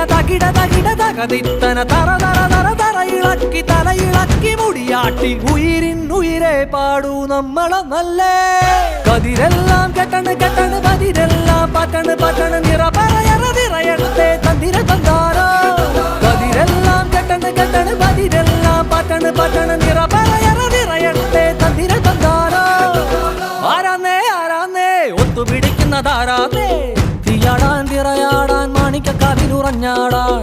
തകിട തകിട തകതിത്തന തറ തറ തറ തറ ഇളക്കി തലയിളക്കി മുടിയാട്ടി ഉയിരിൻ ഉയിരെ പാടൂ നമ്മളൊന്നല്ലേ കതിരെല്ലാം കെട്ടണ് കെട്ടണ് പതിരെല്ലാം പറ്റണ് പറ്റണ് നിറ പറയറ നിറയട്ടെ തന്തിര തന്താരോ കതിരെല്ലാം കെട്ടണ് കെട്ടണ് പതിരെല്ലാം പറ്റണ് പറ്റണ് നിറ പറയറ നിറയട്ടെ തന്തിര തന്താരോ ആരാന്നേ ആരാന്നേ ഒത്തുപിടിക്കുന്നതാരാന്നേ തീയാടാൻ തിറയാടാൻ മാണിക്കക്കാവിലുറഞ്ഞാടാൻ